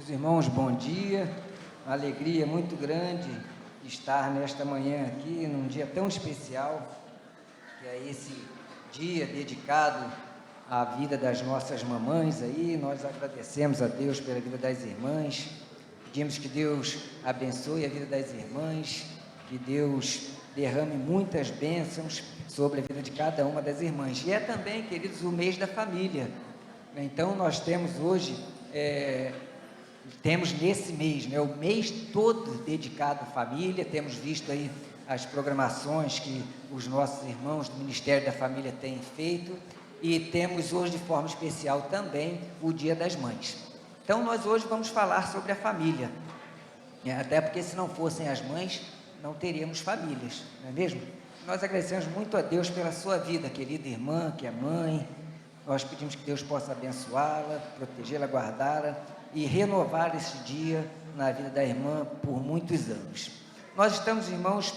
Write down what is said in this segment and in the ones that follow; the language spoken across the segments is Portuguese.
Meus irmãos, bom dia. Uma alegria muito grande estar nesta manhã aqui, num dia tão especial, que é esse dia dedicado à vida das nossas mamães aí. Nós agradecemos a Deus pela vida das irmãs, pedimos que Deus abençoe a vida das irmãs, que Deus derrame muitas bênçãos sobre a vida de cada uma das irmãs. E é também, queridos, o mês da família. Então nós temos hoje, temos nesse mês, o mês todo dedicado à família. Temos visto aí as programações que os nossos irmãos do Ministério da Família têm feito, e temos hoje de forma especial também o Dia das Mães. Então nós hoje vamos falar sobre a família, até porque se não fossem as mães, não teríamos famílias, não é mesmo? Nós agradecemos muito a Deus pela sua vida, querida irmã, que é mãe. Nós pedimos que Deus possa abençoá-la, protegê-la, guardá-la e renovar esse dia na vida da irmã por muitos anos. Nós estamos, irmãos,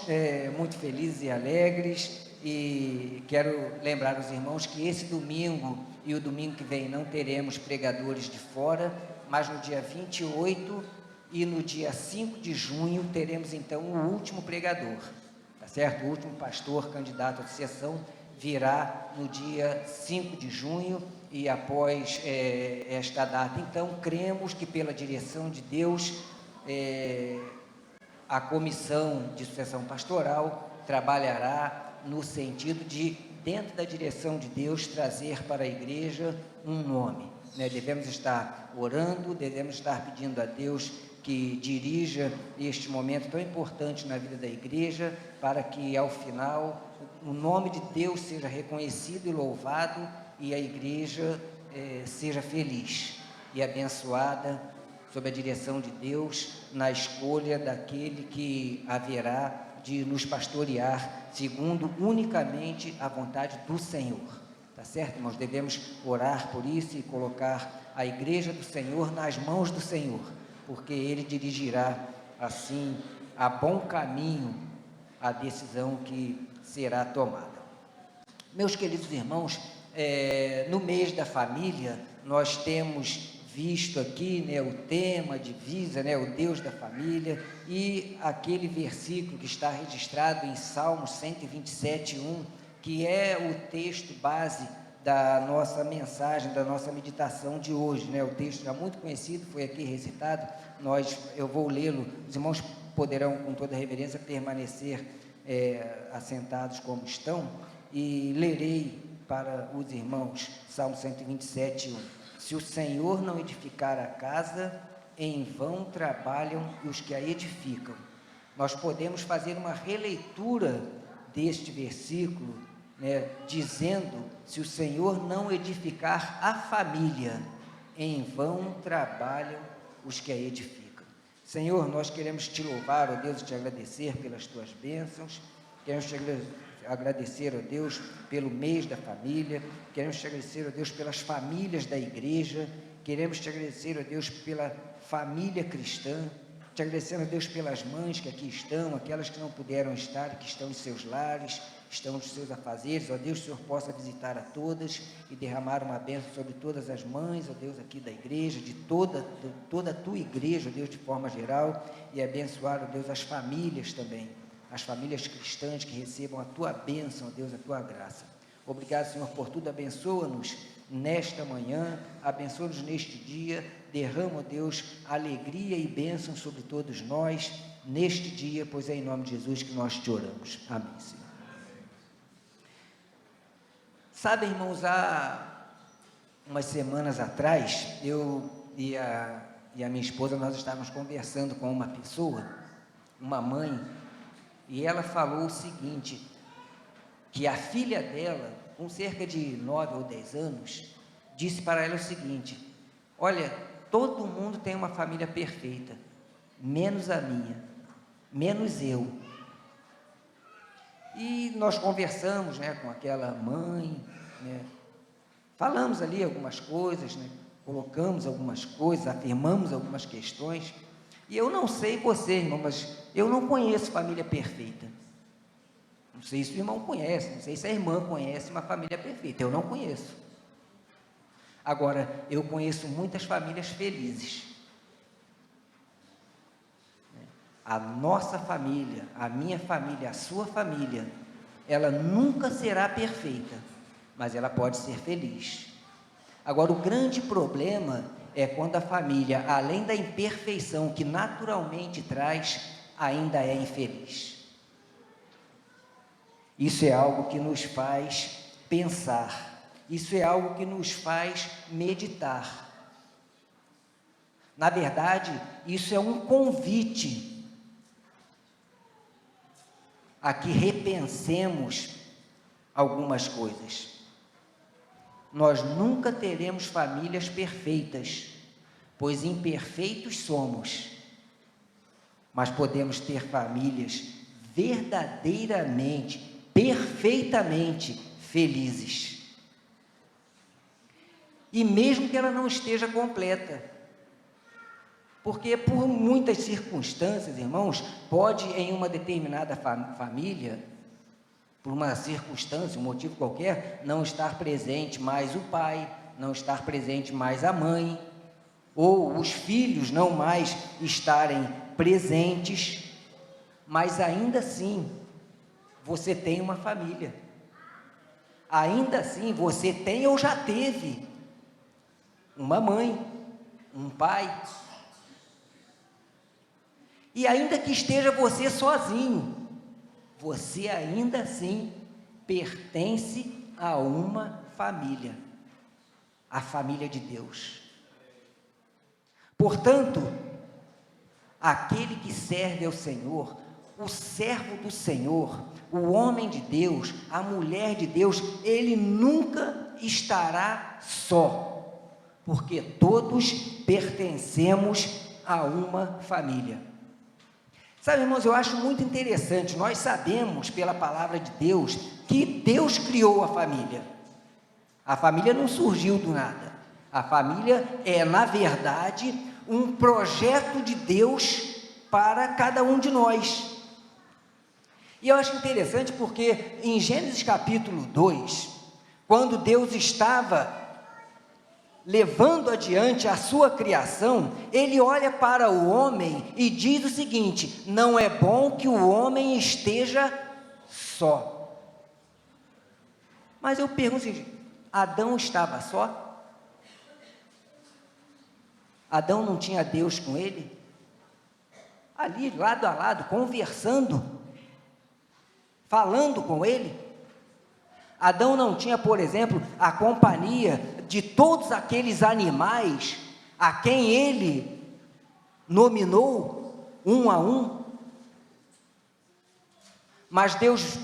muito felizes e alegres, e quero lembrar os irmãos que esse domingo e o domingo que vem não teremos pregadores de fora, mas no dia 28 e no dia 5 de junho teremos então o último pregador, tá certo? O último pastor candidato à sucessão virá no dia 5 de junho, e após esta data, então, cremos que pela direção de Deus, a comissão de sucessão pastoral trabalhará no sentido de, dentro da direção de Deus, trazer para a igreja um nome, Devemos estar orando, devemos estar pedindo a Deus que dirija este momento tão importante na vida da igreja, para que ao final o nome de Deus seja reconhecido e louvado, e a igreja seja feliz e abençoada sob a direção de Deus na escolha daquele que haverá de nos pastorear segundo unicamente a vontade do Senhor. Tá certo, irmãos? Devemos orar por isso e colocar a igreja do Senhor nas mãos do Senhor, porque Ele dirigirá assim a bom caminho a decisão que será tomada. Meus queridos irmãos, no mês da família, nós temos visto aqui, o tema divisa, o Deus da família, e aquele versículo que está registrado em Salmo 127:1, que é o texto base da nossa mensagem, da nossa meditação de hoje, O texto já muito conhecido, foi aqui recitado. Eu vou lê-lo. Os irmãos poderão, com toda reverência, permanecer assentados como estão, e lerei para os irmãos Salmo 127:1. Se o Senhor não edificar a casa, em vão trabalham os que a edificam. Nós podemos fazer uma releitura deste versículo, dizendo: se o Senhor não edificar a família, em vão trabalham os que a edificam. Senhor, nós queremos te louvar, ó Deus, e te agradecer pelas tuas bênçãos. Queremos te agradecer, ó Deus, pelo mês da família. Queremos te agradecer, ó Deus, pelas famílias da igreja. Queremos te agradecer, ó Deus, pela família cristã. Te agradecendo, ó Deus, pelas mães que aqui estão, aquelas que não puderam estar, que estão em seus lares, estão nos seus afazeres. Ó Deus, que o Senhor possa visitar a todas e derramar uma bênção sobre todas as mães, ó Deus, aqui da igreja, de toda a tua igreja, ó Deus, de forma geral, e abençoar, ó Deus, as famílias também, as famílias cristãs, que recebam a tua bênção, ó Deus, a tua graça. Obrigado, Senhor, por tudo. Abençoa-nos nesta manhã, abençoa-nos neste dia, derrama, ó Deus, alegria e bênção sobre todos nós neste dia, pois é em nome de Jesus que nós te oramos. Amém, Senhor. Sabem, irmãos, há umas semanas atrás, eu e a minha esposa, nós estávamos conversando com uma pessoa, uma mãe, e ela falou o seguinte, que a filha dela, com cerca de 9 ou 10 anos, disse para ela o seguinte: olha, todo mundo tem uma família perfeita, menos a minha, menos eu. E nós conversamos, com aquela mãe, falamos ali algumas coisas, colocamos algumas coisas, afirmamos algumas questões. E eu não sei você, irmão, mas eu não conheço família perfeita. Não sei se o irmão conhece, não sei se a irmã conhece uma família perfeita, eu não conheço. Agora, eu conheço muitas famílias felizes. a nossa família, a minha família, a sua família, ela nunca será perfeita, mas ela pode ser feliz. Agora, o grande problema é quando a família, além da imperfeição que naturalmente traz, ainda é infeliz. Isso é algo que nos faz pensar, isso é algo que nos faz meditar. Na verdade, isso é um convite a que repensemos algumas coisas. Nós nunca teremos famílias perfeitas, pois imperfeitos somos, mas podemos ter famílias verdadeiramente, perfeitamente felizes. E mesmo que ela não esteja completa, porque por muitas circunstâncias, irmãos, pode em uma determinada família, por uma circunstância, um motivo qualquer, não estar presente mais o pai, não estar presente mais a mãe, ou os filhos não mais estarem presentes, mas ainda assim, você tem uma família, ainda assim, você tem ou já teve uma mãe, um pai, e ainda que esteja você sozinho, você ainda assim pertence a uma família, a família de Deus. Portanto, aquele que serve ao Senhor, o servo do Senhor, o homem de Deus, a mulher de Deus, ele nunca estará só, porque todos pertencemos a uma família. Sabe, irmãos, eu acho muito interessante, nós sabemos pela palavra de Deus, que Deus criou a família. A família não surgiu do nada. A família é, na verdade, um projeto de Deus para cada um de nós. E eu acho interessante porque em Gênesis capítulo 2, quando Deus estava levando adiante a sua criação, ele olha para o homem e diz o seguinte: não é bom que o homem esteja só. Mas eu pergunto assim, Adão estava só? Adão não tinha Deus com ele? Ali, lado a lado, conversando, falando com ele? Adão não tinha, por exemplo, a companhia de todos aqueles animais a quem ele nominou um a um? Mas Deus,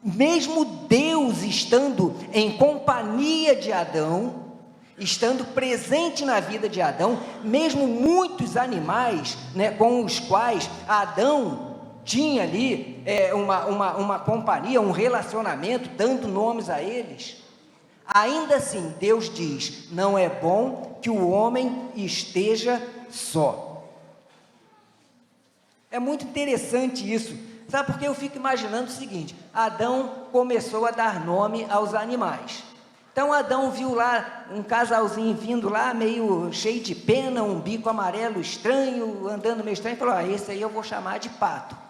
mesmo Deus estando em companhia de Adão, estando presente na vida de Adão, mesmo muitos animais, né, com os quais Adão tinha ali uma companhia, um relacionamento, dando nomes a eles, ainda assim Deus diz, não é bom que o homem esteja só. É muito interessante isso, sabe, porque eu fico imaginando o seguinte: Adão começou a dar nome aos animais. Então Adão viu lá um casalzinho vindo lá, meio cheio de pena, um bico amarelo estranho, andando meio estranho, e falou: esse aí eu vou chamar de pato.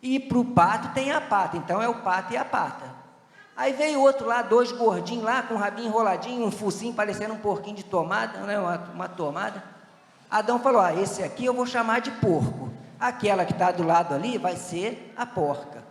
E para o pato tem a pata, então é o pato e a pata. Aí veio outro lá, dois gordinhos lá, com o rabinho enroladinho, um focinho parecendo um porquinho de tomada, né, uma tomada. Adão falou: esse aqui eu vou chamar de porco. Aquela que está do lado ali vai ser a porca.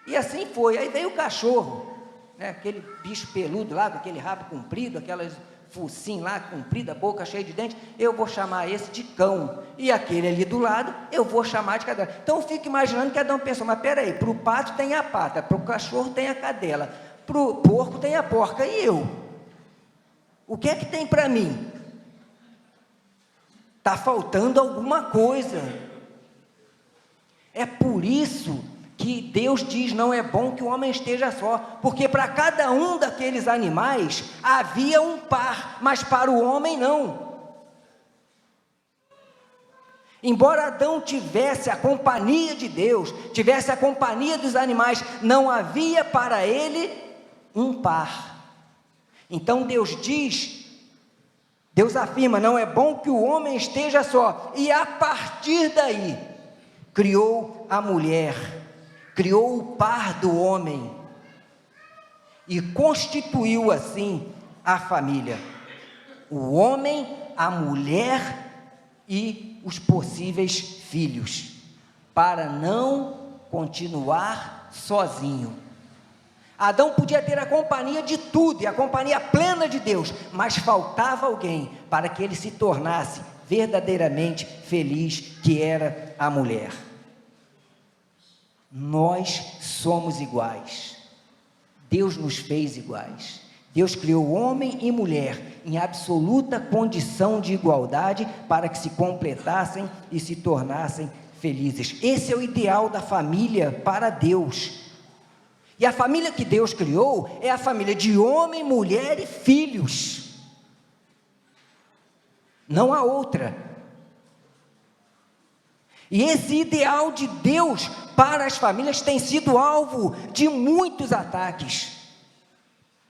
E assim foi. Aí veio o cachorro, né, aquele bicho peludo lá, com aquele rabo comprido, aquelas focinho lá comprido, a boca cheia de dentes, eu vou chamar esse de cão, e aquele ali do lado, eu vou chamar de cadela. Então eu fico imaginando que Adão pensou: mas peraí, para o pato tem a pata, para o cachorro tem a cadela, para o porco tem a porca, e eu? O que é que tem para mim? Está faltando alguma coisa. É por isso que Deus diz, não é bom que o homem esteja só, porque para cada um daqueles animais havia um par, mas para o homem não. Embora Adão tivesse a companhia de Deus, tivesse a companhia dos animais, não havia para ele um par. Então Deus diz, Deus afirma, não é bom que o homem esteja só, e a partir daí, criou a mulher, criou o par do homem e constituiu assim a família. O homem, a mulher e os possíveis filhos, para não continuar sozinho. Adão podia ter a companhia de tudo, e a companhia plena de Deus, mas faltava alguém para que ele se tornasse verdadeiramente feliz, que era a mulher. Nós somos iguais, Deus nos fez iguais, Deus criou homem e mulher em absoluta condição de igualdade para que se completassem e se tornassem felizes. Esse é o ideal da família para Deus. E a família que Deus criou é a família de homem, mulher e filhos. Não há outra. E esse ideal de Deus para as famílias tem sido alvo de muitos ataques.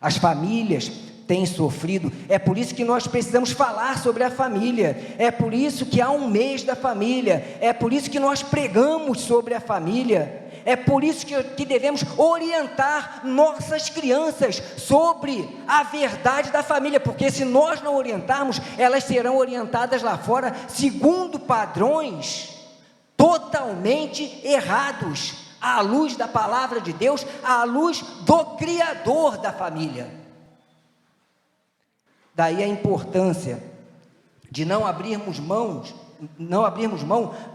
As famílias têm sofrido, é por isso que nós precisamos falar sobre a família, é por isso que há um mês da família, é por isso que nós pregamos sobre a família. É por isso que devemos orientar nossas crianças sobre a verdade da família, porque se nós não orientarmos, elas serão orientadas lá fora segundo padrões totalmente errados, à luz da palavra de Deus, à luz do Criador da família. Daí a importância de não abrirmos mão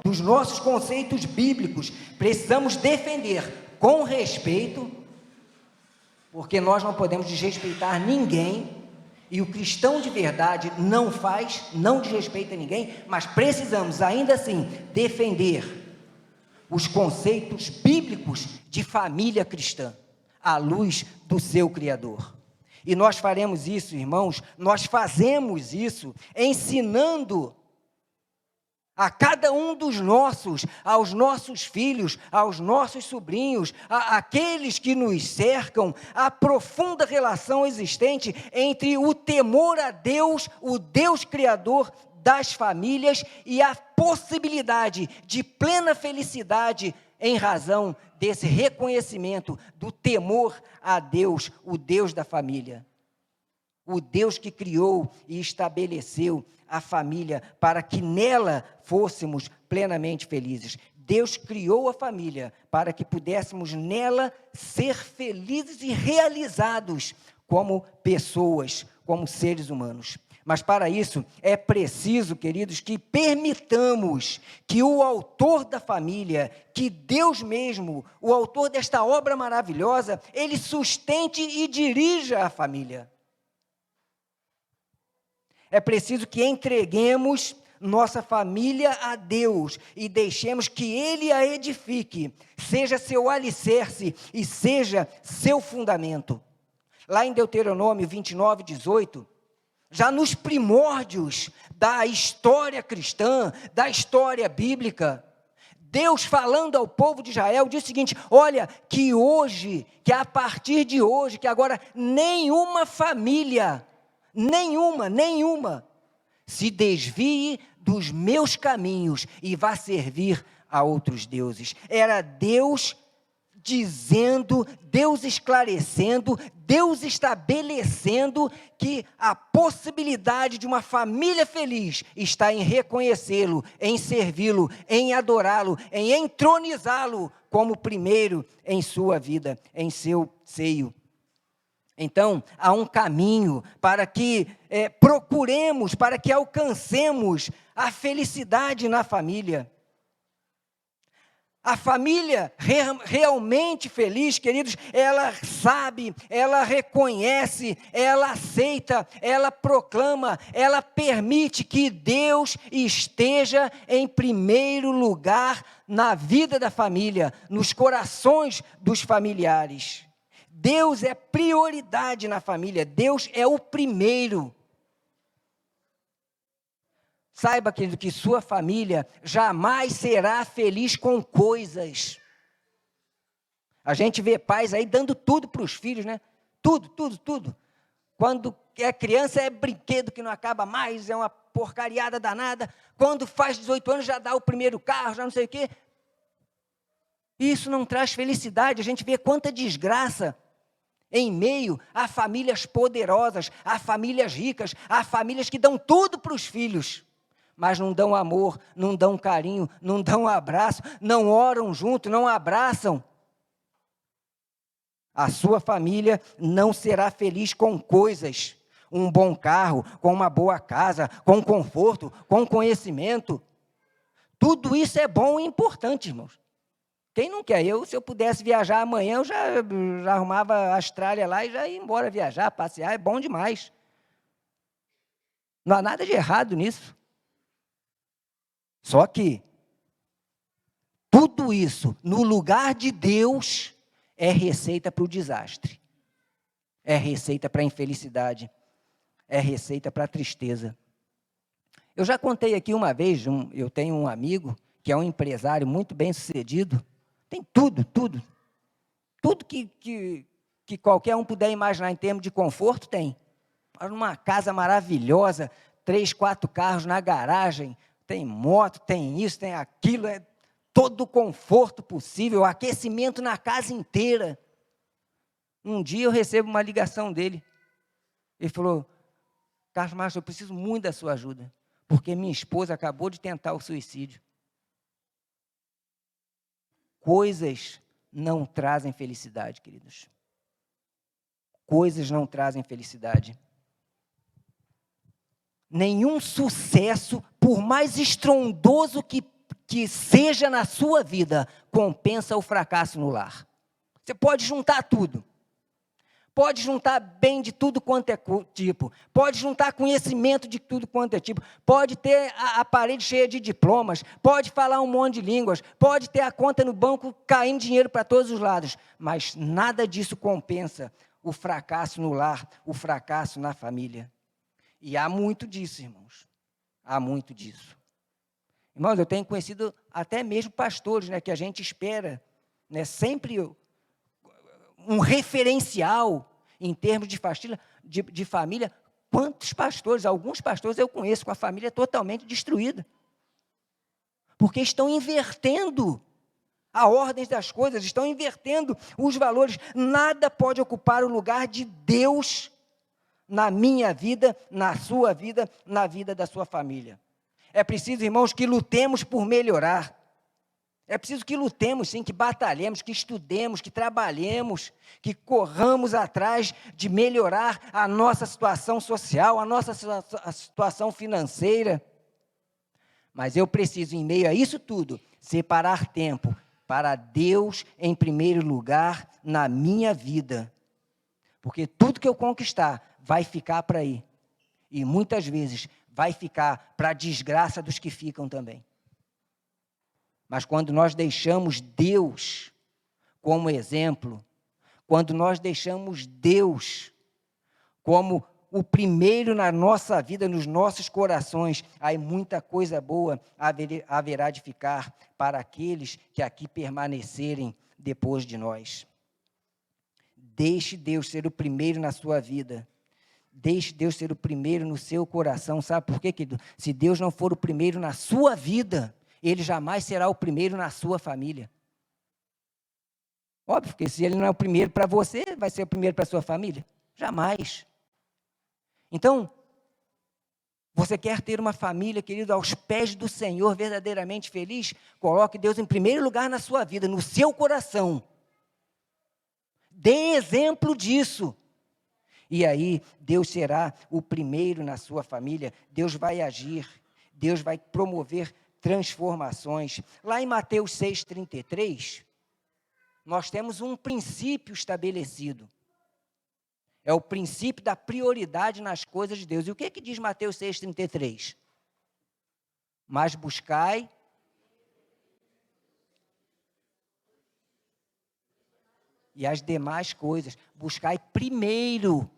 dos nossos conceitos bíblicos. Precisamos defender com respeito, porque nós não podemos desrespeitar ninguém, e o cristão de verdade não desrespeita ninguém, mas precisamos ainda assim defender os conceitos bíblicos de família cristã, à luz do seu Criador. E nós faremos isso, irmãos, nós fazemos isso ensinando a cada um aos nossos filhos, aos nossos sobrinhos, àqueles que nos cercam, a profunda relação existente entre o temor a Deus, o Deus Criador das famílias, e a possibilidade de plena felicidade em razão desse reconhecimento do temor a Deus, o Deus da família. O Deus que criou e estabeleceu a família para que nela fôssemos plenamente felizes. Deus criou a família para que pudéssemos nela ser felizes e realizados como pessoas, como seres humanos. Mas para isso é preciso, queridos, que permitamos que o autor da família, que Deus mesmo, o autor desta obra maravilhosa, ele sustente e dirija a família. É preciso que entreguemos nossa família a Deus e deixemos que Ele a edifique, seja seu alicerce e seja seu fundamento. Lá em Deuteronômio 29, 18, já nos primórdios da história cristã, da história bíblica, Deus falando ao povo de Israel, diz o seguinte: olha, que hoje, que a partir de hoje, que agora nenhuma família, nenhuma, se desvie dos meus caminhos e vá servir a outros deuses. Era Deus dizendo, Deus esclarecendo, Deus estabelecendo que a possibilidade de uma família feliz está em reconhecê-lo, em servi-lo, em adorá-lo, em entronizá-lo como primeiro em sua vida, em seu seio. Então, há um caminho para que procuremos, para que alcancemos a felicidade na família. A família realmente feliz, queridos, ela sabe, ela reconhece, ela aceita, ela proclama, ela permite que Deus esteja em primeiro lugar na vida da família, nos corações dos familiares. Deus é prioridade na família, Deus é o primeiro. Saiba, querido, que sua família jamais será feliz com coisas. A gente vê pais aí dando tudo para os filhos, né? Tudo. Quando é criança é brinquedo que não acaba mais, é uma porcariada danada. Quando faz 18 anos já dá o primeiro carro, já não sei o quê. Isso não traz felicidade. A gente vê quanta desgraça em meio a famílias poderosas, a famílias ricas, a famílias que dão tudo para os filhos, mas não dão amor, não dão carinho, não dão abraço, não oram junto, não abraçam. A sua família não será feliz com coisas, um bom carro, com uma boa casa, com conforto, com conhecimento. Tudo isso é bom e importante, irmãos. Quem não quer? Se eu pudesse viajar amanhã, eu já arrumava a Austrália lá e já ia embora viajar, passear, é bom demais. Não há nada de errado nisso. Só que tudo isso, no lugar de Deus, é receita para o desastre. É receita para a infelicidade. É receita para a tristeza. Eu já contei aqui uma vez, eu tenho um amigo que é um empresário muito bem sucedido, tem tudo que qualquer um puder imaginar em termos de conforto, tem. Uma casa maravilhosa, 3, 4 carros na garagem, tem moto, tem isso, tem aquilo, é todo o conforto possível, aquecimento na casa inteira. Um dia eu recebo uma ligação dele, ele falou: Carlos Marcos, eu preciso muito da sua ajuda, porque minha esposa acabou de tentar o suicídio. Coisas não trazem felicidade, queridos. Coisas não trazem felicidade. Nenhum sucesso, por mais estrondoso que seja na sua vida, compensa o fracasso no lar. Você pode juntar tudo. Pode juntar bem de tudo quanto é tipo, pode juntar conhecimento de tudo quanto é tipo, pode ter a parede cheia de diplomas, pode falar um monte de línguas, pode ter a conta no banco caindo dinheiro para todos os lados, mas nada disso compensa o fracasso no lar, o fracasso na família. E há muito disso, irmãos, há muito disso. Irmãos, eu tenho conhecido até mesmo pastores, que a gente espera, sempre um referencial em termos de família. Quantos pastores, alguns pastores eu conheço com a família totalmente destruída, porque estão invertendo a ordem das coisas, estão invertendo os valores. Nada pode ocupar o lugar de Deus na minha vida, na sua vida, na vida da sua família. É preciso, irmãos, que lutemos por melhorar. É preciso que lutemos, sim, que batalhemos, que estudemos, que trabalhemos, que corramos atrás de melhorar a nossa situação social, a nossa situação financeira. Mas eu preciso, em meio a isso tudo, separar tempo para Deus em primeiro lugar na minha vida. Porque tudo que eu conquistar vai ficar para aí. E muitas vezes vai ficar para a desgraça dos que ficam também. Mas quando nós deixamos Deus como exemplo, quando nós deixamos Deus como o primeiro na nossa vida, nos nossos corações, aí muita coisa boa haverá de ficar para aqueles que aqui permanecerem depois de nós. Deixe Deus ser o primeiro na sua vida. Deixe Deus ser o primeiro no seu coração. Sabe por quê, querido? Se Deus não for o primeiro na sua vida, Ele jamais será o primeiro na sua família. Óbvio, porque se Ele não é o primeiro para você, vai ser o primeiro para a sua família? Jamais. Então, você quer ter uma família, querido, aos pés do Senhor, verdadeiramente feliz? Coloque Deus em primeiro lugar na sua vida, no seu coração. Dê exemplo disso. E aí, Deus será o primeiro na sua família. Deus vai agir. Deus vai promover transformações. Lá em Mateus 6,33, nós temos um princípio estabelecido. É o princípio da prioridade nas coisas de Deus. E o que diz Mateus 6,33? Mas buscai e as demais coisas. Buscai primeiro.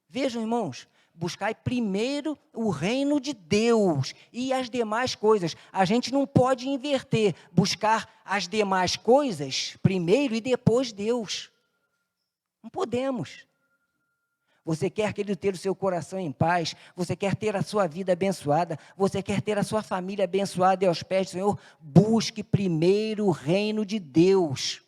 Vejam, irmãos, buscai primeiro o reino de Deus e as demais coisas. A gente não pode inverter, buscar as demais coisas primeiro e depois Deus. Não podemos. Você quer, querido, ter o seu coração em paz, você quer ter a sua vida abençoada, você quer ter a sua família abençoada e aos pés do Senhor, busque primeiro o reino de Deus,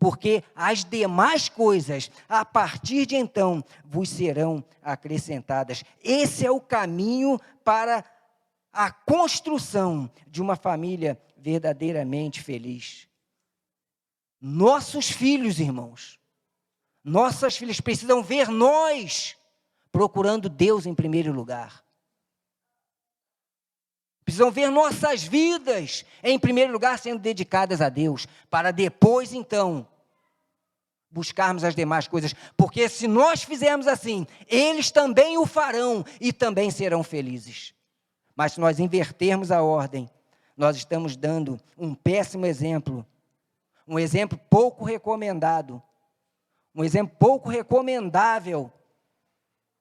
porque as demais coisas, a partir de então, vos serão acrescentadas. Esse é o caminho para a construção de uma família verdadeiramente feliz. Nossos filhos, irmãos, nossas filhas precisam ver nós procurando Deus em primeiro lugar. Precisam ver nossas vidas, em primeiro lugar, sendo dedicadas a Deus, para depois, então, buscarmos as demais coisas. Porque se nós fizermos assim, eles também o farão e também serão felizes. Mas se nós invertermos a ordem, nós estamos dando um péssimo exemplo, um exemplo pouco recomendado, um exemplo pouco recomendável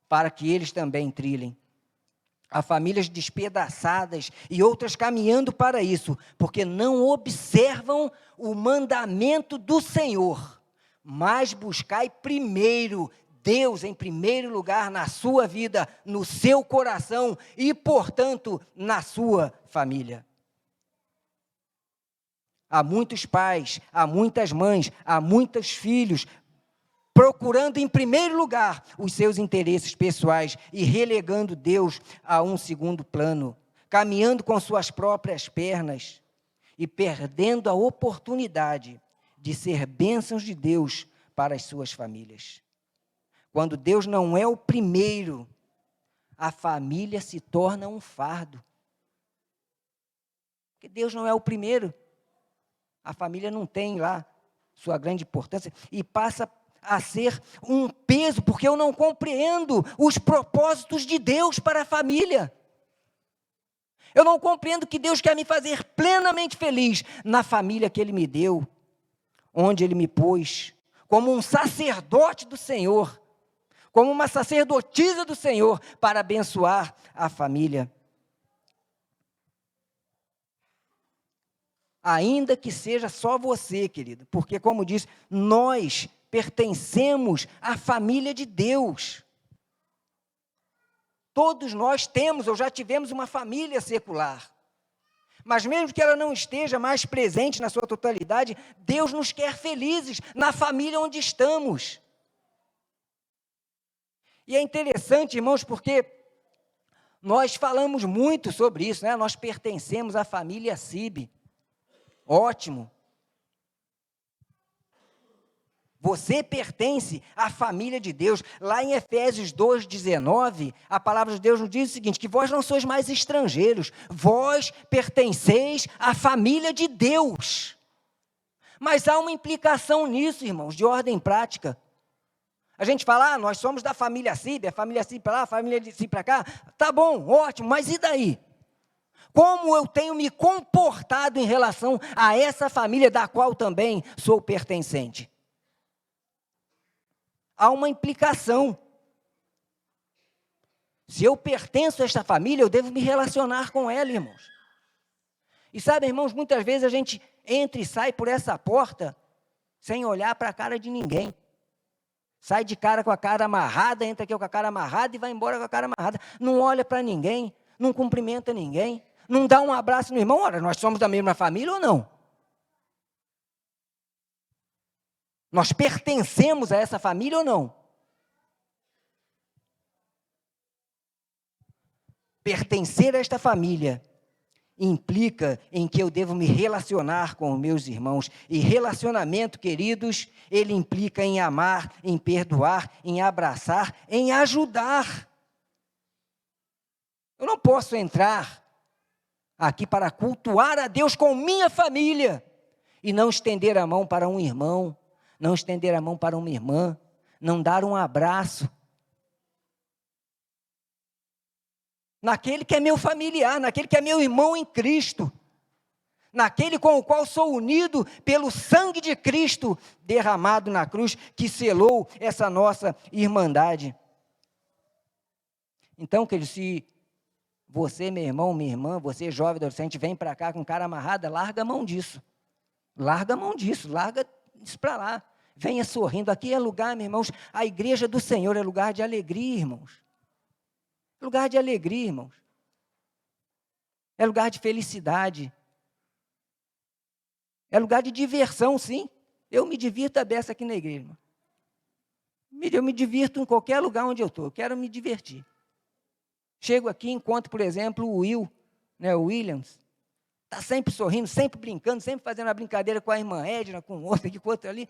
para que eles também trilhem. Há famílias despedaçadas e outras caminhando para isso, porque não observam o mandamento do Senhor, mas buscai primeiro Deus em primeiro lugar na sua vida, no seu coração e, portanto, na sua família. Há muitos pais, há muitas mães, há muitos filhos procurando em primeiro lugar os seus interesses pessoais e relegando Deus a um segundo plano, caminhando com suas próprias pernas e perdendo a oportunidade de ser bênçãos de Deus para as suas famílias. Quando Deus não é o primeiro, a família se torna um fardo. Porque Deus não é o primeiro, a família não tem lá sua grande importância e passa a ser um peso, porque eu não compreendo os propósitos de Deus para a família. Eu não compreendo que Deus quer me fazer plenamente feliz na família que Ele me deu, onde Ele me pôs, como um sacerdote do Senhor, como uma sacerdotisa do Senhor, para abençoar a família. Ainda que seja só você, querido, porque, como diz, nós pertencemos à família de Deus. Todos nós temos ou já tivemos uma família secular. Mas mesmo que ela não esteja mais presente na sua totalidade, Deus nos quer felizes na família onde estamos. E é interessante, irmãos, porque nós falamos muito sobre isso, né? Nós pertencemos à família CIB. Ótimo. Você pertence à família de Deus. Lá em Efésios 2,19, a palavra de Deus nos diz o seguinte, que vós não sois mais estrangeiros, vós pertenceis à família de Deus. Mas há uma implicação nisso, irmãos, de ordem prática. A gente fala, nós somos da família CIB, a família CIB para lá, a família de CIB para cá. Tá bom, ótimo, mas e daí? Como eu tenho me comportado em relação a essa família da qual também sou pertencente? Há uma implicação. Se eu pertenço a esta família, eu devo me relacionar com ela, irmãos. E sabe, irmãos, muitas vezes a gente entra e sai por essa porta sem olhar para a cara de ninguém. Sai de cara com a cara amarrada, entra aqui com a cara amarrada e vai embora com a cara amarrada. Não olha para ninguém, não cumprimenta ninguém, não dá um abraço no irmão. Ora, nós somos da mesma família ou não? Nós pertencemos a essa família ou não? Pertencer a esta família implica em que eu devo me relacionar com os meus irmãos. E relacionamento, queridos, ele implica em amar, em perdoar, em abraçar, em ajudar. Eu não posso entrar aqui para cultuar a Deus com minha família e não estender a mão para um irmão, não estender a mão para uma irmã, não dar um abraço naquele que é meu familiar, naquele que é meu irmão em Cristo, naquele com o qual sou unido pelo sangue de Cristo derramado na cruz, que selou essa nossa irmandade. Então, querido, se você, meu irmão, minha irmã, você jovem adolescente, vem para cá com cara amarrada, larga a mão disso. Larga a mão disso, larga isso para lá. Venha sorrindo. Aqui é lugar, meus irmãos, a igreja do Senhor é lugar de alegria, irmãos. É lugar de alegria, irmãos. É lugar de felicidade. É lugar de diversão, sim. Eu me divirto a beça aqui na igreja, irmão. Eu me divirto em qualquer lugar onde eu estou. Eu quero me divertir. Chego aqui e encontro, por exemplo, o Will, o Williams. Está sempre sorrindo, sempre brincando, sempre fazendo uma brincadeira com a irmã Edna, com outra aqui, com outra ali.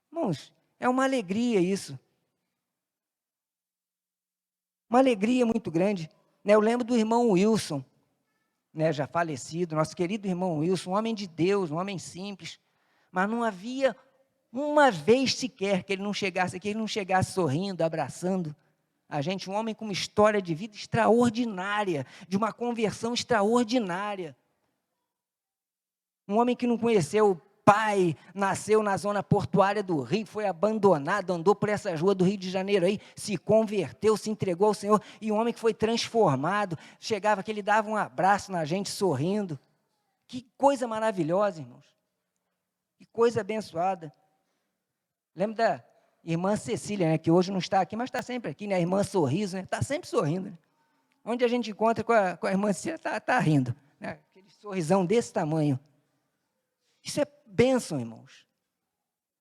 Irmãos, é uma alegria isso. Uma alegria muito grande. Eu lembro do irmão Wilson, já falecido, nosso querido irmão Wilson, um homem de Deus, um homem simples, mas não havia uma vez sequer que ele não chegasse aqui, ele não chegasse sorrindo, abraçando a gente, um homem com uma história de vida extraordinária, de uma conversão extraordinária. Um homem que não conheceu o pai, nasceu na zona portuária do Rio, foi abandonado, andou por essas ruas do Rio de Janeiro aí, se converteu, se entregou ao Senhor, e um homem que foi transformado, chegava aqui, ele dava um abraço na gente, sorrindo. Que coisa maravilhosa, irmãos. Que coisa abençoada. Lembro da irmã Cecília, que hoje não está aqui, mas está sempre aqui, a irmã Sorriso, está sempre sorrindo. Onde a gente encontra com a irmã Cecília, está rindo. Aquele sorrisão desse tamanho. Isso é bênção, irmãos.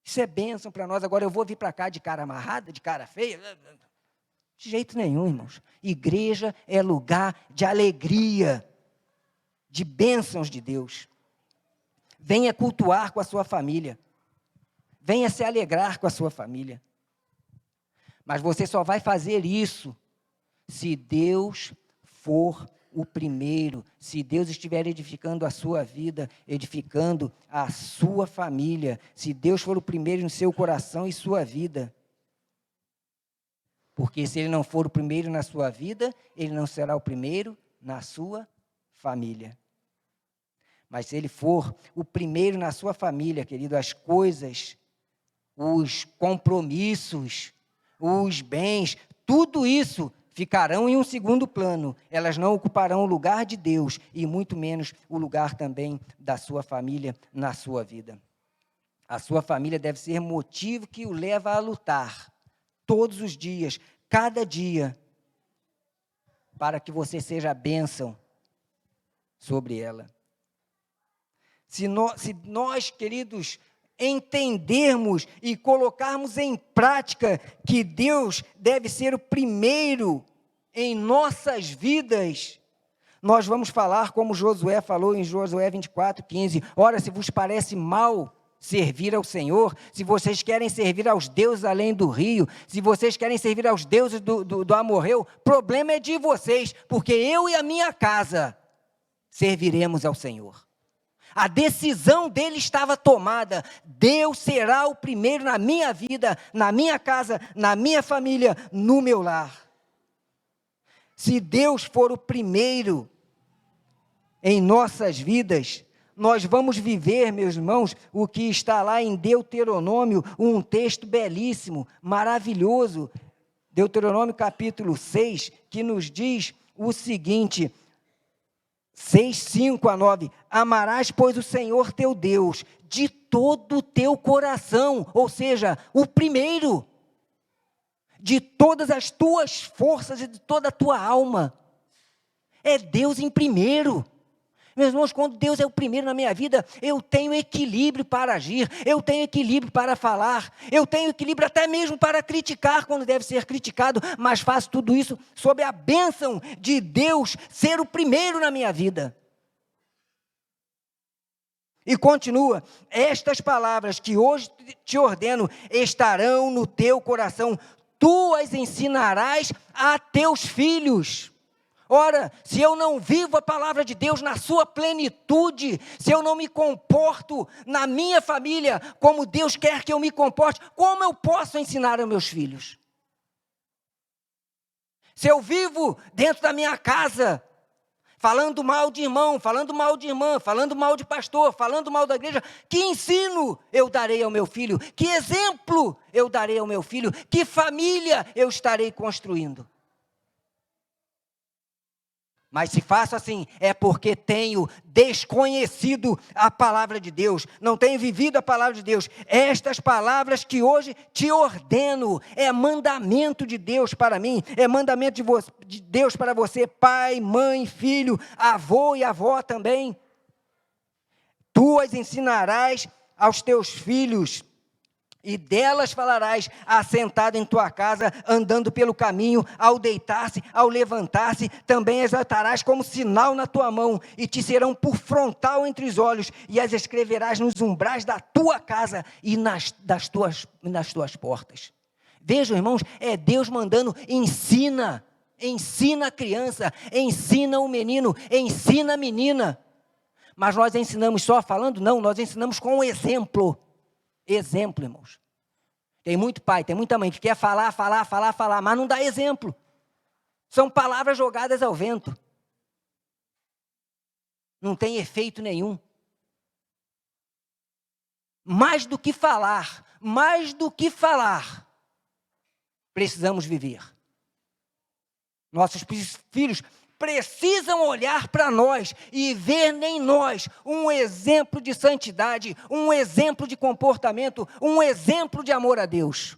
Isso é bênção para nós. Agora eu vou vir para cá de cara amarrada, de cara feia? De jeito nenhum, irmãos. Igreja é lugar de alegria, de bênçãos de Deus. Venha cultuar com a sua família. Venha se alegrar com a sua família. Mas você só vai fazer isso se Deus for o primeiro, se Deus estiver edificando a sua vida, edificando a sua família, se Deus for o primeiro no seu coração e sua vida. Porque se Ele não for o primeiro na sua vida, Ele não será o primeiro na sua família. Mas se Ele for o primeiro na sua família, querido, as coisas, os compromissos, os bens, tudo isso ficarão em um segundo plano. Elas não ocuparão o lugar de Deus e muito menos o lugar também da sua família na sua vida. A sua família deve ser motivo que o leva a lutar todos os dias, cada dia, para que você seja a bênção sobre ela. Se nós, queridos, entendermos e colocarmos em prática que Deus deve ser o primeiro em nossas vidas, nós vamos falar como Josué falou em Josué 24:15, ora, se vos parece mal servir ao Senhor, se vocês querem servir aos deuses além do rio, se vocês querem servir aos deuses do amorreu, problema é de vocês, porque eu e a minha casa serviremos ao Senhor. A decisão dele estava tomada. Deus será o primeiro na minha vida, na minha casa, na minha família, no meu lar. Se Deus for o primeiro em nossas vidas, nós vamos viver, meus irmãos, o que está lá em Deuteronômio, um texto belíssimo, maravilhoso. Deuteronômio capítulo 6, que nos diz o seguinte: 6:5-9, amarás, pois, o Senhor teu Deus de todo o teu coração, ou seja, o primeiro, de todas as tuas forças e de toda a tua alma. É Deus em primeiro. Meus irmãos, quando Deus é o primeiro na minha vida, eu tenho equilíbrio para agir, eu tenho equilíbrio para falar, eu tenho equilíbrio até mesmo para criticar quando deve ser criticado, mas faço tudo isso sob a bênção de Deus ser o primeiro na minha vida. E continua, estas palavras que hoje te ordeno estarão no teu coração, tu as ensinarás a teus filhos. Ora, se eu não vivo a palavra de Deus na sua plenitude, se eu não me comporto na minha família como Deus quer que eu me comporte, como eu posso ensinar aos meus filhos? Se eu vivo dentro da minha casa, falando mal de irmão, falando mal de irmã, falando mal de pastor, falando mal da igreja, que ensino eu darei ao meu filho? Que exemplo eu darei ao meu filho? Que família eu estarei construindo? Mas se faço assim, é porque tenho desconhecido a palavra de Deus, não tenho vivido a palavra de Deus. Estas palavras que hoje te ordeno, é mandamento de Deus para mim, é mandamento de Deus para você, pai, mãe, filho, avô e avó também. Tu as ensinarás aos teus filhos, e delas falarás assentado em tua casa, andando pelo caminho, ao deitar-se, ao levantar-se, também as atarás como sinal na tua mão, e te serão por frontal entre os olhos, e as escreverás nos umbrais da tua casa e nas tuas portas. Vejam, irmãos, é Deus mandando, ensina a criança, ensina o menino, ensina a menina. Mas nós ensinamos só falando? Não, nós ensinamos com o exemplo. Exemplo, irmãos. Tem muito pai, tem muita mãe que quer falar, mas não dá exemplo. São palavras jogadas ao vento. Não tem efeito nenhum. Mais do que falar, precisamos viver. Nossos filhos precisam olhar para nós e ver em nós um exemplo de santidade, um exemplo de comportamento, um exemplo de amor a Deus.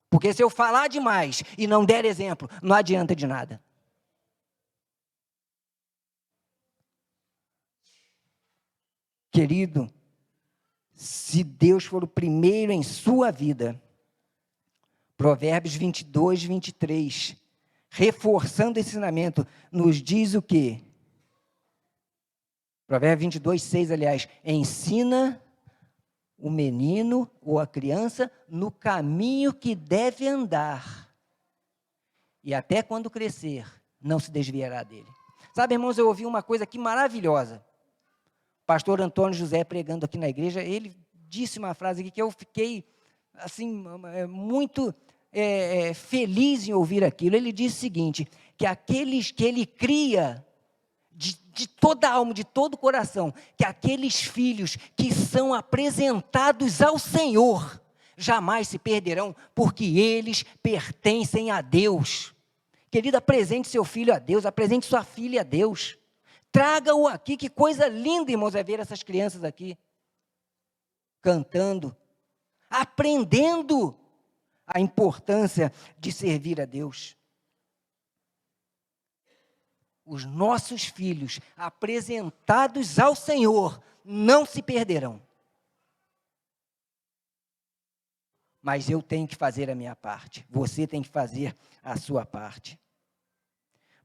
Porque se eu falar demais e não der exemplo, não adianta de nada. Querido, se Deus for o primeiro em sua vida, Provérbios 22, 23, reforçando o ensinamento, nos diz o quê? Provérbios 22, 6, aliás, ensina o menino ou a criança no caminho que deve andar, e até quando crescer, não se desviará dele. Sabe, irmãos, eu ouvi uma coisa aqui maravilhosa. O pastor Antônio José pregando aqui na igreja, ele disse uma frase aqui que eu fiquei, assim, muito feliz em ouvir aquilo. Ele disse o seguinte, que aqueles que ele cria de toda a alma, de todo o coração, que aqueles filhos que são apresentados ao Senhor, jamais se perderão, porque eles pertencem a Deus. Querido, apresente seu filho a Deus, apresente sua filha a Deus. Traga-o aqui, que coisa linda, irmãos, é ver essas crianças aqui, cantando, aprendendo a importância de servir a Deus. Os nossos filhos apresentados ao Senhor não se perderão. Mas eu tenho que fazer a minha parte, você tem que fazer a sua parte.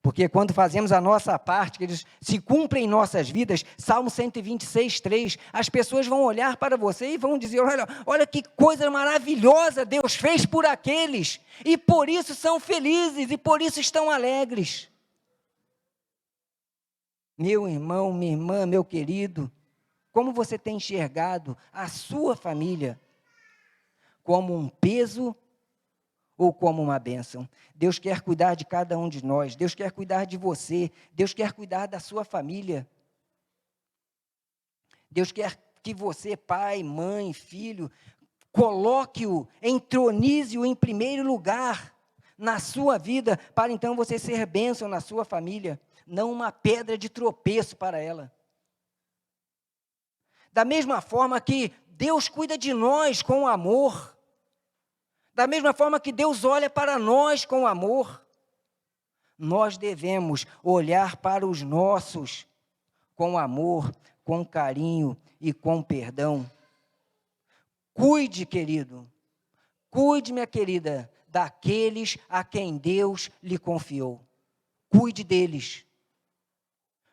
Porque quando fazemos a nossa parte, que eles se cumprem em nossas vidas, Salmo 126, 3, as pessoas vão olhar para você e vão dizer, olha que coisa maravilhosa Deus fez por aqueles, e por isso são felizes, e por isso estão alegres. Meu irmão, minha irmã, meu querido, como você tem enxergado a sua família? Como um peso ou como uma bênção? Deus quer cuidar de cada um de nós, Deus quer cuidar de você, Deus quer cuidar da sua família. Deus quer que você, pai, mãe, filho, coloque-o, entronize-o em primeiro lugar na sua vida, para então você ser bênção na sua família, não uma pedra de tropeço para ela. Da mesma forma que Deus cuida de nós com amor, da mesma forma que Deus olha para nós com amor, nós devemos olhar para os nossos com amor, com carinho e com perdão. Cuide, querido, cuide, minha querida, daqueles a quem Deus lhe confiou. Cuide deles,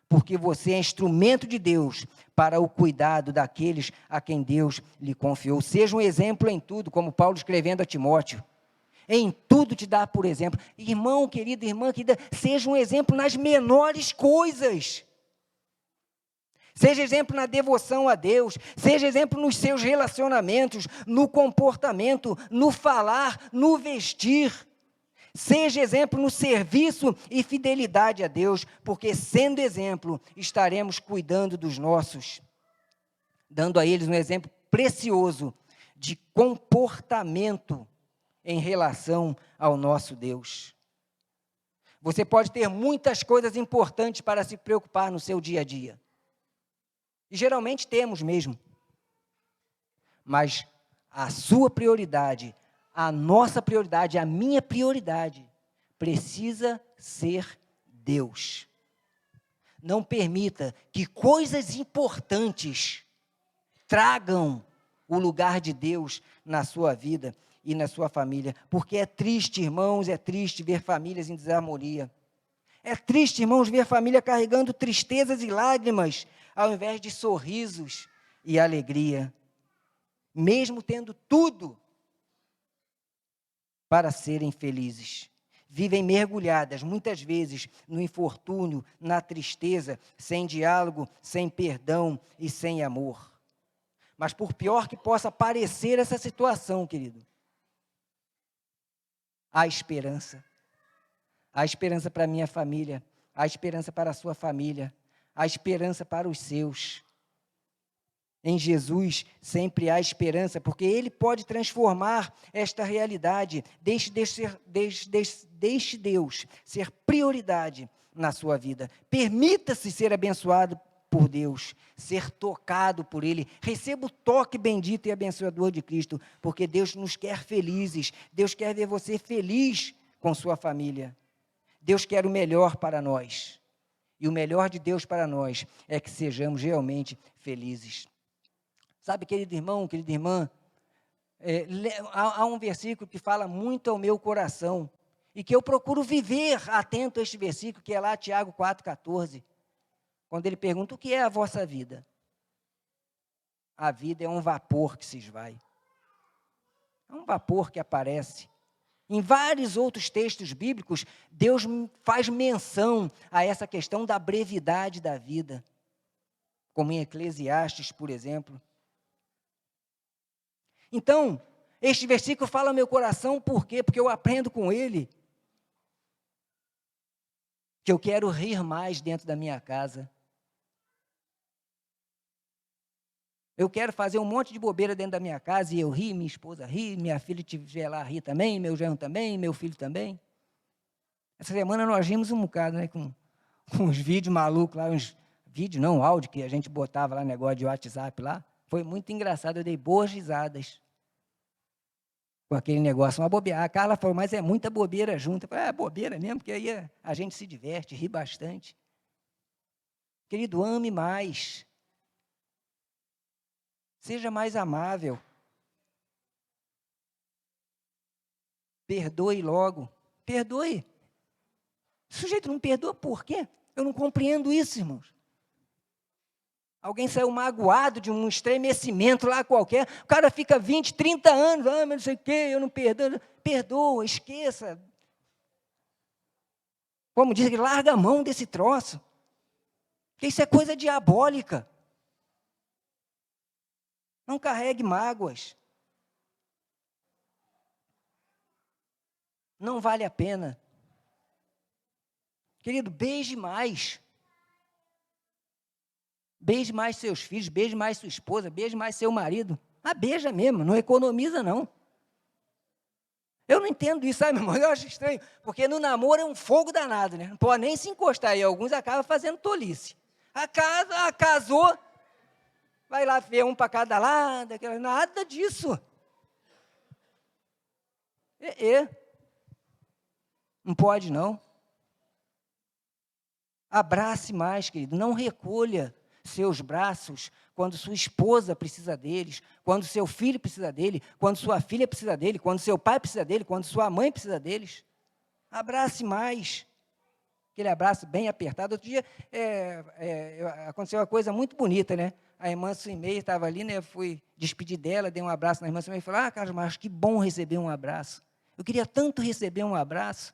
porque você é instrumento de Deus para o cuidado daqueles a quem Deus lhe confiou. Seja um exemplo em tudo, como Paulo escrevendo a Timóteo. Em tudo te dá por exemplo. Irmão querido, irmã querida, seja um exemplo nas menores coisas. Seja exemplo na devoção a Deus, seja exemplo nos seus relacionamentos, no comportamento, no falar, no vestir. Seja exemplo no serviço e fidelidade a Deus, porque sendo exemplo, estaremos cuidando dos nossos, dando a eles um exemplo precioso de comportamento em relação ao nosso Deus. Você pode ter muitas coisas importantes para se preocupar no seu dia a dia. E geralmente temos mesmo. Mas a sua prioridade, a nossa prioridade, a minha prioridade, precisa ser Deus. Não permita que coisas importantes tragam o lugar de Deus na sua vida e na sua família, porque é triste, irmãos, é triste ver famílias em desarmonia. É triste, irmãos, ver família carregando tristezas e lágrimas, ao invés de sorrisos e alegria, mesmo tendo tudo para serem felizes. Vivem mergulhadas, muitas vezes, no infortúnio, na tristeza, sem diálogo, sem perdão e sem amor. Mas por pior que possa parecer essa situação, querido, há esperança. Há esperança para a minha família, há esperança para a sua família, há esperança para os seus. Em Jesus sempre há esperança, porque Ele pode transformar esta realidade. Deixe Deus ser prioridade na sua vida. Permita-se ser abençoado por Deus, ser tocado por Ele. Receba o toque bendito e abençoador de Cristo, porque Deus nos quer felizes. Deus quer ver você feliz com sua família. Deus quer o melhor para nós. E o melhor de Deus para nós é que sejamos realmente felizes. Sabe, querido irmão, querida irmã, há um versículo que fala muito ao meu coração, e que eu procuro viver atento a este versículo, que é lá Tiago 4,14, quando ele pergunta: o que é a vossa vida? A vida é um vapor que se esvai. É um vapor que aparece. Em vários outros textos bíblicos, Deus faz menção a essa questão da brevidade da vida, como em Eclesiastes, por exemplo. Então, este versículo fala ao meu coração, por quê? Porque eu aprendo com ele que eu quero rir mais dentro da minha casa. Eu quero fazer um monte de bobeira dentro da minha casa e eu ri, minha esposa ri, minha filha estiver lá ri também, meu genro também, meu filho também. Essa semana nós rimos um bocado, né, com uns vídeos malucos lá, áudio que a gente botava lá, negócio de WhatsApp lá. Foi muito engraçado, eu dei boas risadas com aquele negócio, uma bobeira. A Carla falou, mas é muita bobeira junto. Eu falei, é bobeira mesmo, porque aí a gente se diverte, ri bastante. Querido, ame mais. Seja mais amável. Perdoe logo. Perdoe. O sujeito não perdoa por quê? Eu não compreendo isso, irmãos. Alguém saiu magoado de um estremecimento lá qualquer, o cara fica 20, 30 anos, mas não sei o quê, eu não perdoo. Perdoa, esqueça. Como diz, larga a mão desse troço. Porque isso é coisa diabólica. Não carregue mágoas. Não vale a pena. Querido, beije mais. Beije mais seus filhos, beije mais sua esposa, beije mais seu marido. Beija mesmo, não economiza não. Eu não entendo isso, sabe, meu irmão? Eu acho estranho, porque no namoro é um fogo danado, né? Não pode nem se encostar, e alguns acabam fazendo tolice. Casou, vai lá ver um para cada lado, nada disso. Não pode não. Abrace mais, querido, não recolha seus braços quando sua esposa precisa deles, quando seu filho precisa dele, quando sua filha precisa dele, quando seu pai precisa dele, quando sua mãe precisa deles. Abrace mais. Aquele abraço bem apertado. Outro dia aconteceu uma coisa muito bonita, né? A irmã Suimei estava ali, né? Eu fui despedir dela, dei um abraço na irmã Suimei e falei, Carlos Marcos, que bom receber um abraço. Eu queria tanto receber um abraço.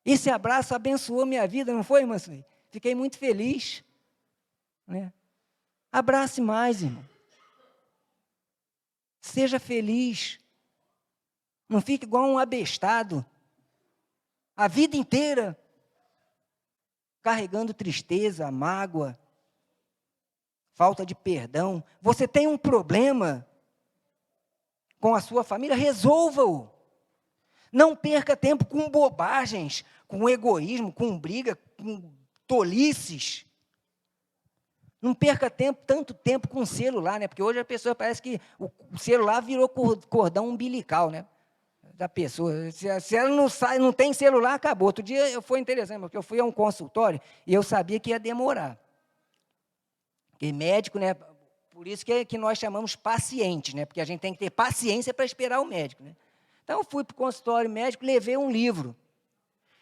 Esse abraço abençoou minha vida, não foi, irmã Suimei? Fiquei muito feliz. Né? Abrace mais, irmão. Seja feliz. Não fique igual um abestado. A vida inteira carregando tristeza, mágoa, falta de perdão. Você tem um problema com a sua família, resolva-o. Não perca tempo com bobagens, com egoísmo, com briga, com tolices. Não perca tanto tempo com o celular, né? Porque hoje a pessoa parece que o celular virou cordão umbilical, né? Da pessoa. Se ela não tem celular, acabou. Outro dia foi interessante, porque eu fui a um consultório e eu sabia que ia demorar. Porque médico, né? Por isso que nós chamamos paciente, né? Porque a gente tem que ter paciência para esperar o médico, né? Então, eu fui para o consultório médico, levei um livro.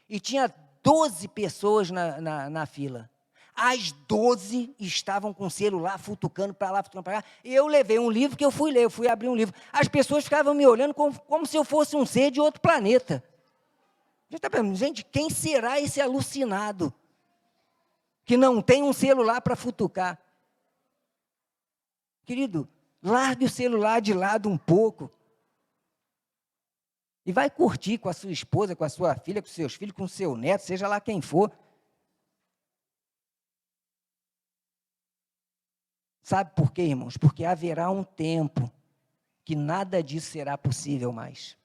E tinha 12 pessoas na fila. As 12 estavam com o celular, futucando para lá, futucando para cá. Eu levei um livro que eu fui ler, eu fui abrir um livro. As pessoas ficavam me olhando como se eu fosse um ser de outro planeta. Gente, quem será esse alucinado que não tem um celular para futucar? Querido, largue o celular de lado um pouco. E vai curtir com a sua esposa, com a sua filha, com os seus filhos, com o seu neto, seja lá quem for. Sabe por quê, irmãos? Porque haverá um tempo que nada disso será possível mais.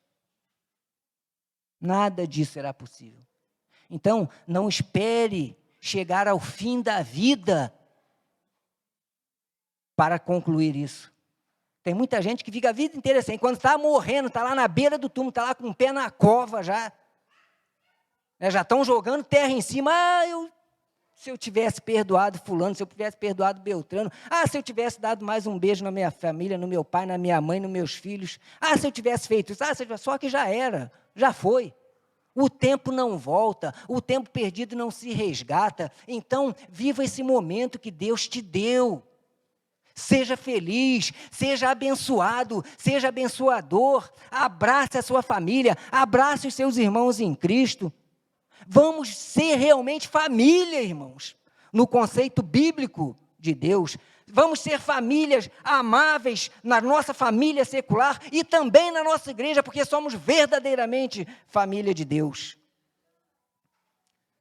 Nada disso será possível. Então, não espere chegar ao fim da vida para concluir isso. Tem muita gente que fica a vida inteira assim, quando está morrendo, está lá na beira do túmulo, está lá com o pé na cova já. Já estão jogando terra em cima. Se eu tivesse perdoado fulano, se eu tivesse perdoado Beltrano, se eu tivesse dado mais um beijo na minha família, no meu pai, na minha mãe, nos meus filhos, se eu tivesse feito isso, só que já era, já foi. O tempo não volta, o tempo perdido não se resgata, então viva esse momento que Deus te deu. Seja feliz, seja abençoado, seja abençoador, abrace a sua família, abrace os seus irmãos em Cristo. Vamos ser realmente família, irmãos, no conceito bíblico de Deus. Vamos ser famílias amáveis na nossa família secular e também na nossa igreja, porque somos verdadeiramente família de Deus.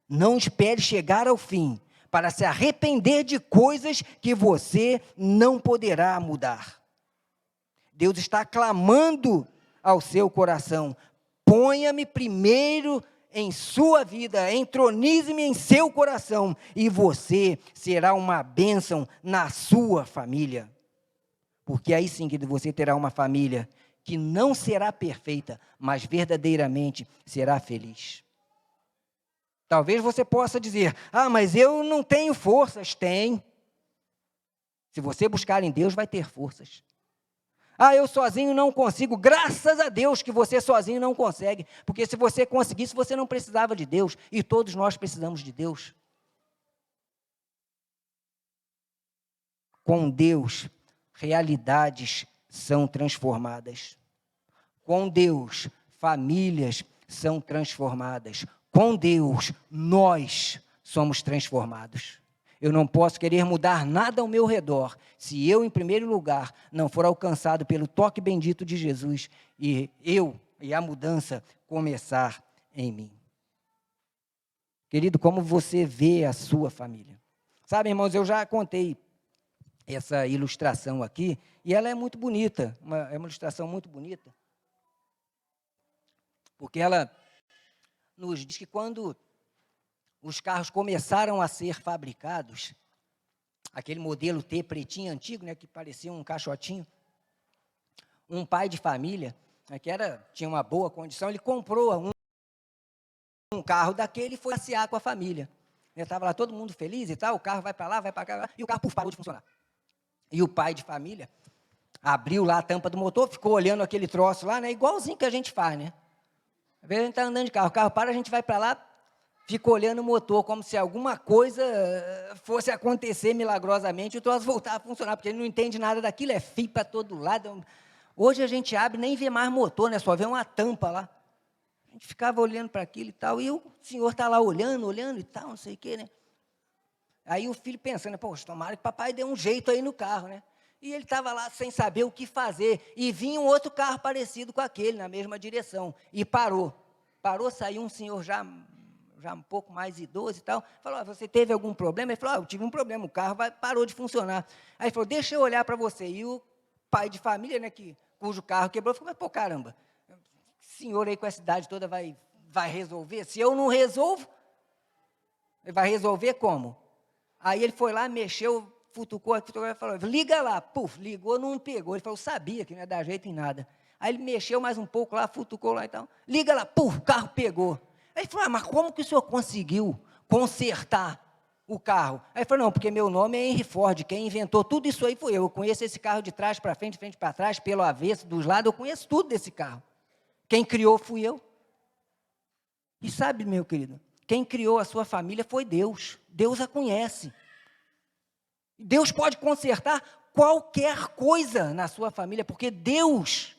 Não espere chegar ao fim para se arrepender de coisas que você não poderá mudar. Deus está clamando ao seu coração: ponha-me primeiro em sua vida, entronize-me em seu coração, e você será uma bênção na sua família. Porque aí sim, querido, você terá uma família que não será perfeita, mas verdadeiramente será feliz. Talvez você possa dizer: mas eu não tenho forças. Tem. Se você buscar em Deus, vai ter forças. Eu sozinho não consigo. Graças a Deus que você sozinho não consegue. Porque se você conseguisse, você não precisava de Deus. E todos nós precisamos de Deus. Com Deus, realidades são transformadas. Com Deus, famílias são transformadas. Com Deus, nós somos transformados. Eu não posso querer mudar nada ao meu redor, se eu, em primeiro lugar, não for alcançado pelo toque bendito de Jesus, e a mudança começar em mim. Querido, como você vê a sua família? Sabe, irmãos, eu já contei essa ilustração aqui, e ela é muito bonita, é uma ilustração muito bonita, porque ela nos diz que quando os carros começaram a ser fabricados, aquele modelo T pretinho antigo, né, que parecia um caixotinho, um pai de família, né, tinha uma boa condição, ele comprou um carro daquele e foi passear com a família. Estava lá todo mundo feliz e tal, o carro vai para lá, vai para cá, e o carro parou de funcionar. E o pai de família abriu lá a tampa do motor, ficou olhando aquele troço lá, né, igualzinho que a gente faz, né? Às vezes a gente está andando de carro, o carro para, a gente vai para lá, fica olhando o motor, como se alguma coisa fosse acontecer milagrosamente e o troço voltar a funcionar, porque ele não entende nada daquilo, é fio para todo lado. Hoje a gente abre, nem vê mais motor, né? Só vê uma tampa lá. A gente ficava olhando para aquilo e tal, e o senhor está lá olhando e tal, não sei o quê, né? Aí o filho pensando, poxa, tomara que papai dê um jeito aí no carro, né? E ele estava lá sem saber o que fazer, e vinha um outro carro parecido com aquele, na mesma direção, e parou. Saiu um senhor já um pouco mais idoso e tal, falou: você teve algum problema? Ele falou: eu tive um problema, o carro parou de funcionar. Aí ele falou: deixa eu olhar para você. E o pai de família, né, cujo carro quebrou, falou: mas caramba, senhor aí com essa idade toda vai resolver? Se eu não resolvo, ele vai resolver como? Aí ele foi lá, mexeu, futucou e falou, liga lá, puf, ligou, não pegou. Ele falou, sabia que não ia dar jeito em nada. Aí ele mexeu mais um pouco lá, futucou lá e tal, liga lá, puf, o carro pegou. Aí ele falou, mas como que o senhor conseguiu consertar o carro? Aí ele falou, não, porque meu nome é Henry Ford, quem inventou tudo isso aí foi eu conheço esse carro de trás para frente, frente para trás, pelo avesso, dos lados, eu conheço tudo desse carro. Quem criou fui eu. E sabe, meu querido, quem criou a sua família foi Deus. Deus a conhece. Deus pode consertar qualquer coisa na sua família, porque Deus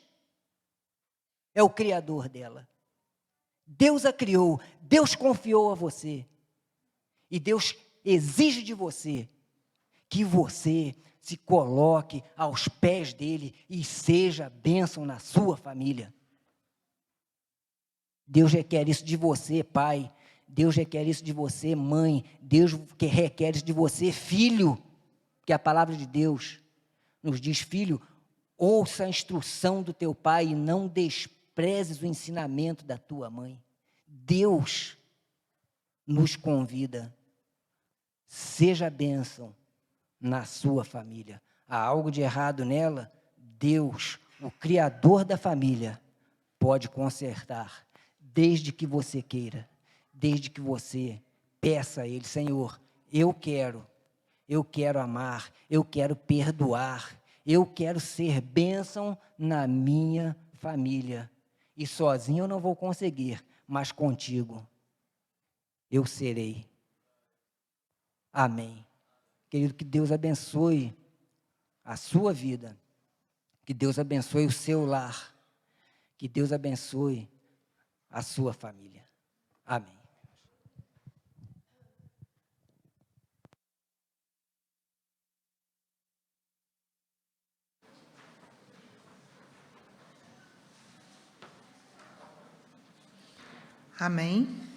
é o criador dela. Deus a criou, Deus confiou a você. E Deus exige de você que você se coloque aos pés dele e seja bênção na sua família. Deus requer isso de você, pai. Deus requer isso de você, mãe. Deus requer isso de você, filho. Porque a palavra de Deus nos diz, filho, ouça a instrução do teu pai e não desprezes o ensinamento da tua mãe. Deus nos convida, seja bênção na sua família. Há algo de errado nela? Deus, o Criador da família, pode consertar, desde que você queira, desde que você peça a Ele, Senhor, eu quero amar, eu quero perdoar, eu quero ser bênção na minha família. E sozinho eu não vou conseguir, mas contigo eu serei. Amém. Querido, que Deus abençoe a sua vida, que Deus abençoe o seu lar, que Deus abençoe a sua família. Amém. Amém.